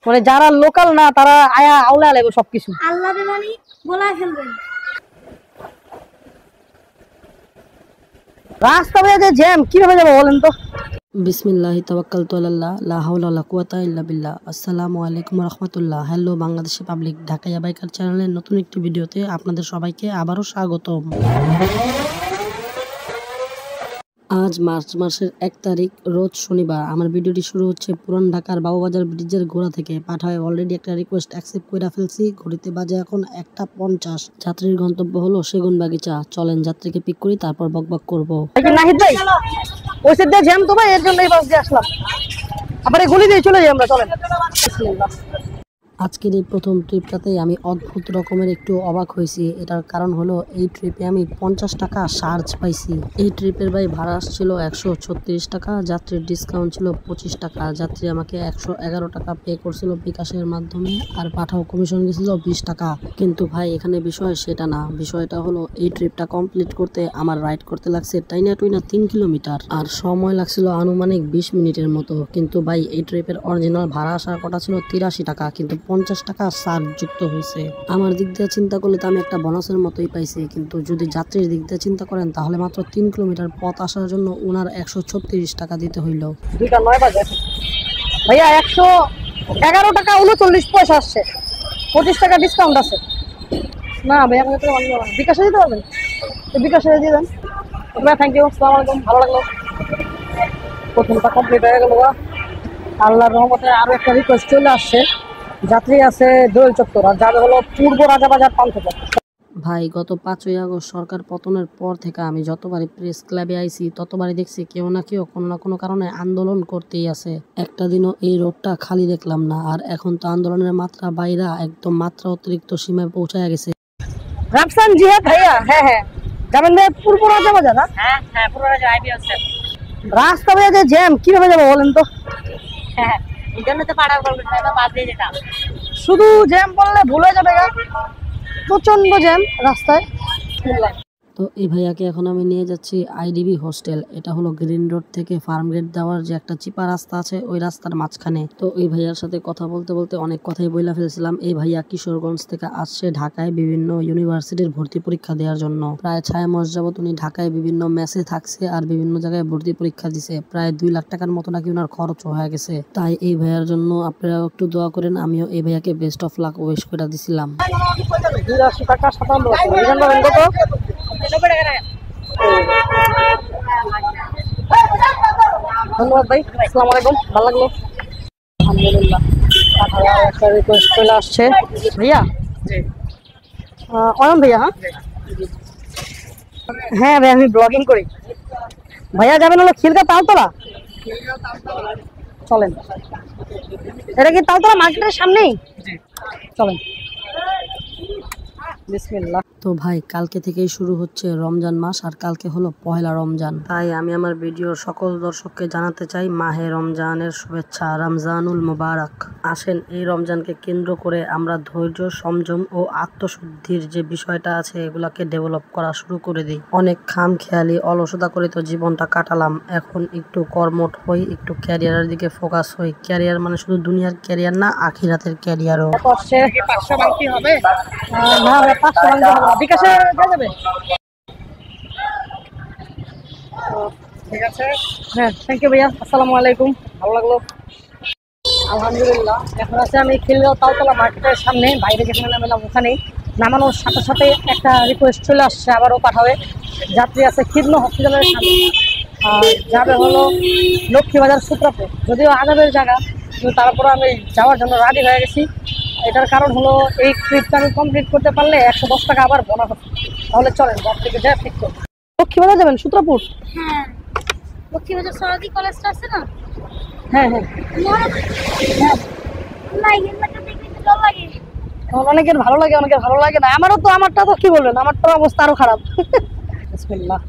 মানে যারা লোকাল না তারা আয়া আউলা লাগবে সবকিছু। আল্লাহ মানে গোলায় ফেলবেন। রাস্তা যে জ্যাম কিভাবে যাবো বলেন তো? বিসমিল্লাহি তাওয়াক্কালতু আলাল্লাহ লা হাওলা ওয়ালা কুওয়াতা ইল্লা বিল্লাহ। আসসালামু আলাইকুম ওয়া রাহমাতুল্লাহ। হ্যালো বাংলাদেশি পাবলিক, ঢাকাইয়া বাইকার চ্যানেলের নতুন একটি ভিডিওতে আপনাদের সবাইকে আবারও স্বাগতম। আজ মার্চ মাসের 1 তারিখ, রোজ শনিবার। আমার ভিডিওটি শুরু হচ্ছে পুরান ঢাকার বাবুবাজার ব্রিজের গোড়া থেকে। পাঠায় অলরেডি একটা রিকোয়েস্ট অ্যাকসেপ্ট করে ফেলছি। ঘড়িতে বাজে এখন 1:50। যাত্রীর গন্তব্য হলো সেগুন বাগিচা। চলেন যাত্রীকে পিক করি, তারপর বকবক করবো। নাহিদ ভাই ওই সাইড দিয়ে জ্যাম তো ভাই, এর জন্য এই বাস দিয়ে আসলাম। আবার এই গলি দিয়ে চলে যাই আমরা, চলেন। আজকের এই প্রথম ট্রিপটাতেই আমি অদ্ভুত রকমের একটু অবাক হয়েছি। এটার কারণ হলো এই ট্রিপে আমি 50 টাকা চার্জ পাইছি। এই ট্রিপের ভাই ভাড়া ছিল 136 টাকা, যাত্রীর ডিসকাউন্ট ছিল 25 টাকা। যাত্রী আমাকে 111 টাকা পে করছিল বিকাশের মাধ্যমে, আর পাঠাও কমিশন গেছিল 20 টাকা। কিন্তু ভাই এখানে বিষয় সেটা না, বিষয়টা হলো এই ট্রিপটা কমপ্লিট করতে আমার রাইড করতে লাগছে টাইনা টুইনা 3 কিলোমিটার, আর সময় লাগছিল আনুমানিক 20 মিনিটের মতো। কিন্তু ভাই এই ট্রিপের অরিজিনাল ভাড়া আসার কথা ছিল 83 টাকা, কিন্তু 50 টাকা চার্জ যুক্ত হয়েছে। আমার দিক দিয়ে চিন্তা করলে তো আমি একটা বোনাসের মতোই পাইছি, কিন্তু যদি যাত্রীর দিক দিয়ে চিন্তা করেন তাহলে মাত্র 3 কিলোমিটার পথ আসার জন্য ওনার 136 টাকা দিতে হইল। 2:09 বাজে ভাইয়া, 111 টাকা 39 পয়সা আসছে, 25 টাকা ডিসকাউন্ট আছে। না ভাইয়া বিকাশে দিতে পারবেন? বিকাশে দিয়ে দেন। থ্যাংক ইউ, আসসালামু আলাইকুম, ভালো লাগলো। প্রথমটা কমপ্লিট হয়ে গেল। আল্লাহর রহমতে আরো একটা রিকোয়েস্ট চলে আসছে। যাত্রী আছে দোয়েল চত্বর, আর যাবে হলো পূর্ব রাজাবাজার পান্থপথ। ভাই গত 5ই আগস্ট সরকার পতনের পর থেকে আমি যতবারই প্রেস ক্লাবে আইছি ততবারই দেখছি কেউ না কেউ কোনো না কোনো কারণে আন্দোলন করতেই আছে। একটা দিনও এই রোডটা খালি দেখলাম না, আর এখন তো আন্দোলনের মাত্রা বাইরা একদম মাত্রা অতিরিক্ত সীমায় পৌঁছায় গেছে। রাফসান জিহাদ ভাইয়া, হ্যাঁ হ্যাঁ যাবেন ভাই পূর্ব রাজাবাজার? হ্যাঁ হ্যাঁ পুরো রাজা আইবি আছে। রাস্তা ভাইয়া যে জ্যাম কিভাবে যাবো বলেন তো? হ্যাঁ এই জন্য তো পাড়ার বলবেন না, বাদ দিয়ে যেতাম। শুধু জ্যাম বললে ভুল হয়ে যাবে, প্রচন্ড জ্যাম রাস্তায়। তো এই ভাইয়াকে এখন আমি নিয়ে যাচ্ছি আইডিবি হোস্টেল। এটা হলো গ্রিন রোড থেকে ফার্ম গেট দেওয়ার যে একটা চিপা রাস্তা আছে, ওই রাস্তার মাঝখানে। তো এই ভাইয়ার সাথে কথা বলতে বলতে অনেক কথাই বইলা ফেলছিলাম। এই ভাইয়া কিশোরগঞ্জ থেকে আসছে ঢাকায় বিভিন্ন ইউনিভার্সিটির ভর্তি পরীক্ষা দেওয়ার জন্য। প্রায় 6 মাস যাবত উনি ঢাকায় বিভিন্ন মেসে থাকছে আর বিভিন্ন জায়গায় ভর্তি পরীক্ষা দিছে। প্রায় 2 লাখ টাকার মতো নাকি ওনার খরচ হয়ে গেছে। তাই এই ভাইয়ার জন্য আপনারা একটু দোয়া করেন। আমিও এই ভাইয়াকে বেস্ট অফ লাক উইশ করে দিছিলাম। 82 টাকা 57 কত? ধন্যবাদ ভাই, আসসালামু আলাইকুম, ভালো লাগলো। আলহামদুলিল্লাহ একটা রিকোয়েস্ট চলে আসছে ভাইয়া। অয়ন ভাইয়া? হ্যাঁ ভাই আমি ব্লগিং করি। ভাইয়া যাবেন হলো খিলগা তালতলা? চলেন। এটা কি তালতলা মার্কেটের সামনেই? চলেন। বিসমিল্লাহ। তো ভাই কালকে থেকেই শুরু হচ্ছে রমজান মাস, আর কালকে হলো পহেলা রমজান। তাই আমি আমার ভিডিওর সকল দর্শককে জানাতে চাই মাহে রমজানের শুভেচ্ছা, রমজানুল মুবারক। আসেন এই রমজানকে কেন্দ্র করে আমরা ধৈর্য, সংযম ও আত্মশুদ্ধির যে বিষয়টা আছে এগুলাকে ডেভেলপ করা শুরু করে দিই। অনেক খামখেয়ালি অলসতা করে তো জীবনটা কাটালাম, এখন একটু কর্মঠ হই, একটু ক্যারিয়ারের দিকে ফোকাস হই। ক্যারিয়ার মানে শুধু দুনিয়ার ক্যারিয়ার না, আখিরাতের ক্যারিয়ারও। 500 বাংতি হবে না ভাই, 500 বাংতি হবে না, বিকাশে দেওয়া যাবে? ঠিক আছে, হ্যাঁ থ্যাংক ইউ ভাইয়া, আসসালামু আলাইকুম, ভালো লাগলো। আলহামদুলিল্লাহ এখন আছে আমি খিলগাঁও তালতলা মার্কেটের সামনে। বাইরে যেখানে নামলাম ওখানেই নামানোর সাথে সাথে একটা রিকোয়েস্ট চলে আসছে, আবারও পাঠাবে। যাত্রী আছে খিদনো হসপিটালের সামনে, আর যাবে হলো লক্ষ্মীবাজার সূত্রাপুর। যদিও আজাবের জায়গা, কিন্তু তারপরে আমি যাওয়ার জন্য রেডি হয়ে গেছি। এটার কারণ হলো এই ট্রিপটা আমি কমপ্লিট করতে পারলে 110 টাকা আবার বোনাস হবে। তাহলে চলেন যার থেকে যা ঠিক করুন। লক্ষ্মীবাজার যাবেন? সূত্রাপুর? হ্যাঁ লক্ষ্মীবাজার সরদি কলেজটা আছে না? হ্যাঁ হ্যাঁ অনেকের ভালো লাগে, অনেকের ভালো লাগে না। আমারটা তো কি বলবেন, আমারটা অবস্থা আরো খারাপ। বিসমিল্লাহ।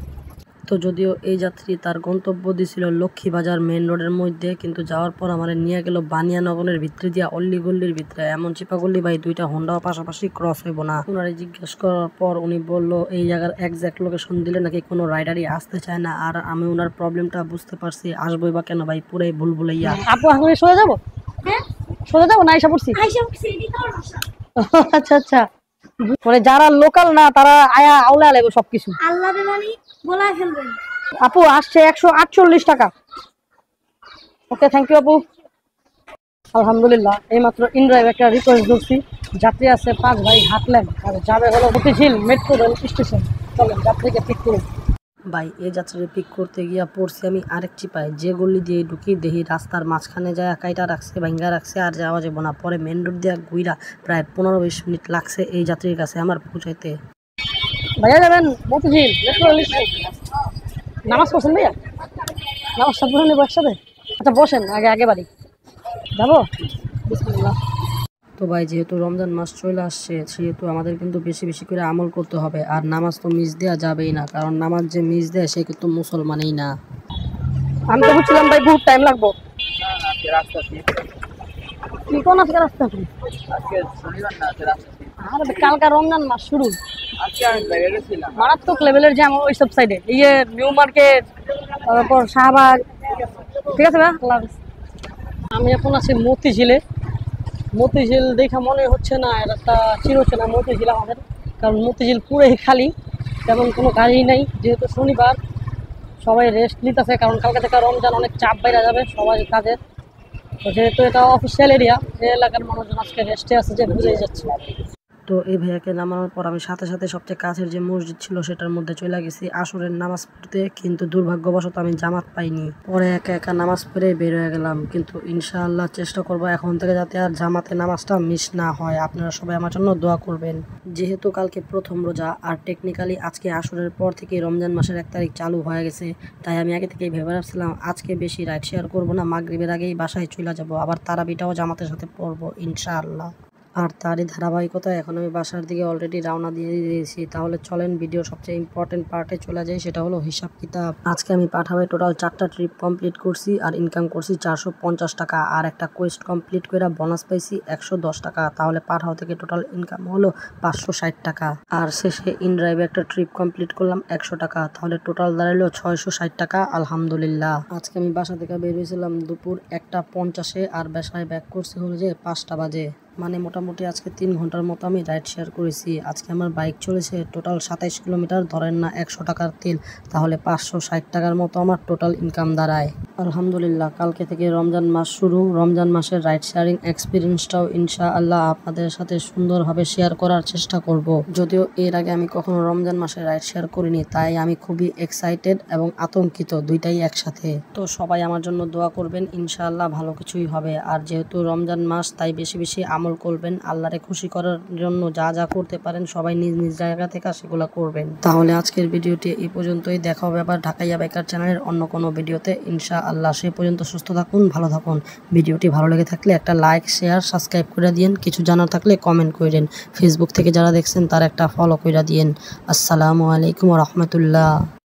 তো যদিও এই যাত্রী তার গন্তব্য দিছিল লক্ষ্মীবাজার মেন রোডের মধ্যে, কিন্তু যাওয়ার পর আমার নিয়ে গেল বানিয়ানগরের ভিতরে দিয়া অল্লি গল্লির ভিতরে। এমন চিপাগল্লি ভাই, দুইটা হোন্ডা পাশাপাশি ক্রস হইব না। ওনারে জিজ্ঞেস করার পর উনি বললো এই জায়গার একজ্যাক্ট লোকেশন দিলে নাকি কোনো রাইডারই আসতে চায় না। আর আমি ওনার প্রবলেমটা বুঝতে পারছি, আসবোই বা কেন ভাই, পুরাই ভুল ভুলাইয়া। আপু আমি সরে যাবো? হ্যাঁ সোজা যাবো না আইসা পড়ছি? আইসা সিডি দাও না আচ্ছা আচ্ছা, মানে যারা লোকাল না তারা আয়া আউলা লাগবে সবকিছু। আল্লাহ বেমানি বলায় ফেলবেন। আপু আসছে 148 টাকা। ওকে, থ্যাংক ইউ আপু। আলহামদুলিল্লাহ, এইমাত্র ইনড্রাইভ একটা রিকোয়েস্ট করছি। যাত্রী আছে 5 ভাই হাঁটলেন আর যাবে হলো মতিঝিল মেট্রো রেল স্টেশন। চলেন যাত্রীকে পিক করুন। ভাই এই যাত্রীর পিক করতে গিয়া পড়ছি আমি আরেক চিপায়, যে গল্লি দিয়ে ঢুকি দেখি রাস্তার মাঝখানে যায় কাইটা রাখছে, ভাঙ্গা রাখছে, আর যাওয়া যাবো না। পরে মেন রোড দিয়ে ঘুইরা প্রায় 15-20 মিনিট লাগছে এই যাত্রীর কাছে আমার পৌঁছাইতে। ভাইয়া যাবেন মতিঝিল মেট্রো রেল স্টেশন। নামাজ পড়ছেন ভাইয়া? নামাজ সব পড়ে নেবো একসাথে? আচ্ছা বসেন, আগে আগে বাড়ি যাবো। বিসমিল্লাহ। তো ভাই যেহেতু রমজান মাস চলে আসছে সেহেতু আমাদের কিন্তু বেশি বেশি করে আমল করতে হবে, আর নামাজ তো মিস দেওয়া যাবেই না, কারণ নামাজ যে মিস দেয় সে কিন্তু মুসলমানই না। আমি তো বুঝছিলাম ভাই বহুত টাইম লাগবো। কি কোন আজকে রাস্তা আপনি? আরে কালকা রমজান মাস শুরু, মারাত্মক লেভেলের জ্যাম ওইসব সাইডে, এই যে নিউ মার্কেট, তারপর শাহবাগ। ঠিক আছে ভাই, আল্লাহ হাফেজ। আমি এখন আছি মতিঝিলে। মতিঝিল দেখা মনে হচ্ছে না এটা একটা চিরচেনা মতিঝিল আমাদের, কারণ মতিঝিল পুরোই খালি, তেমন কোনো গাড়ি নাই। যেহেতু শনিবার সবাই রেস্ট নিতেছে, কারণ কালকে থেকে রমজান, অনেক চাপ বাইরে যাবে সবাই কাজের। তো যেহেতু এটা অফিসিয়াল এরিয়া, এই এলাকার মানুষজন আজকে রেস্টে আছে যে বুঝেই যাচ্ছে। তো এই ভাইয়াকে নামানোর পর আমি সাথে সাথে সবচেয়ে কাছের যে মসজিদ ছিল সেটার মধ্যে চলে গেছি আসরের নামাজ পড়তে, কিন্তু দুর্ভাগ্যবশত আমি জামাত পাইনি। পরে একা একা নামাজ পড়ে বের হয়ে গেলাম, কিন্তু ইনশাআল্লাহ চেষ্টা করবো এখন থেকে যাতে আর জামাতে নামাজটা মিস না হয়। আপনারা সবাই আমার জন্য দোয়া করবেন। যেহেতু কালকে প্রথম রোজা আর টেকনিক্যালি আজকে আসরের পর থেকে রমজান মাসের 1 তারিখ চালু হয়ে গেছে, তাই আমি আগে থেকেই ভেবে রাখছিলাম আজকে বেশি রাইড শেয়ার করবো না, মাগরিবের আগেই বাসায় চলে যাবো, আবার তারাবিটাও জামাতের সাথে পড়বো ইনশাআল্লাহ। আর তারই ধারাবাহিকতায় এখন আমি বাসার দিকে অলরেডি রওনা দিয়ে দিয়েছি। তাহলে চলেন ভিডিওর সবচেয়ে ইম্পর্টেন্ট পার্টে চলে যাই, সেটা হলো হিসাব কিতাব। আজকে আমি পাঠাবে টোটাল 4টা ট্রিপ কমপ্লিট করছি আর ইনকাম করছি 450 টাকা, আর একটা কোয়েস্ট কমপ্লিট করে বোনাস পাইছি 110 টাকা। তাহলে পাঠাও থেকে টোটাল ইনকাম হলো 560 টাকা। আর শেষে ইনড্রাইভে একটা ট্রিপ কমপ্লিট করলাম 100 টাকা, তাহলে টোটাল দাঁড়ালো 660 টাকা। আলহামদুলিল্লাহ। আজকে আমি বাসা থেকে বের হয়েছিলাম দুপুর 1:50-এ আর বাসায় ব্যাক করছি হলো যে 5টা বাজে। মানে মোটামুটি আজকে 3 ঘন্টার মতো আমি রাইড শেয়ার করেছি। আজকে আমার বাইক চলেছে টোটাল 27 কিলোমিটার, ধরেন না 100 টাকার তেল, তাহলে 560 টাকার মতো আমার টোটাল ইনকাম দাঁড়ায়। আলহামদুলিল্লাহ, কালকে থেকে রমজান মাস শুরু। রমজান মাসের রাইড শেয়ারিং এক্সপিরিয়েন্সটাও ইনশাআল্লাহ আপনাদের সাথে সুন্দরভাবে শেয়ার করার চেষ্টা করব। যদিও এর আগে আমি কখনো রমজান মাসে রাইড শেয়ার করিনি, তাই আমি খুবই এক্সাইটেড এবং আতঙ্কিত, দুইটাই একসাথে। তো সবাই আমার জন্য দোয়া করবেন, ইনশাআল্লাহ ভালো কিছুই হবে। আর যেহেতু রমজান মাস, তাই বেশি বেশি আমল করবেন, আল্লাহরে খুশি করার জন্য যা যা করতে পারেন সবাই নিজ নিজ জায়গা থেকে সেগুলো করবেন। তাহলে আজকের ভিডিওটি এই পর্যন্তই। দেখা হবে আবার ঢাকাইয়া বাইকার চ্যানেলের অন্য কোনো ভিডিওতে ইনশাআল্লাহ। সে পর্যন্ত সুস্থ থাকুন, ভালো থাকুন। ভিডিওটি ভালো লেগে থাকলে একটা লাইক, শেয়ার, সাবস্ক্রাইব করে দিন। কিছু জানার থাকলে কমেন্ট করেন। ফেসবুক থেকে যারা দেখছেন তার একটা ফলো করে দিন। আসসালামু আলাইকুম ওয়া রাহমাতুল্লাহ।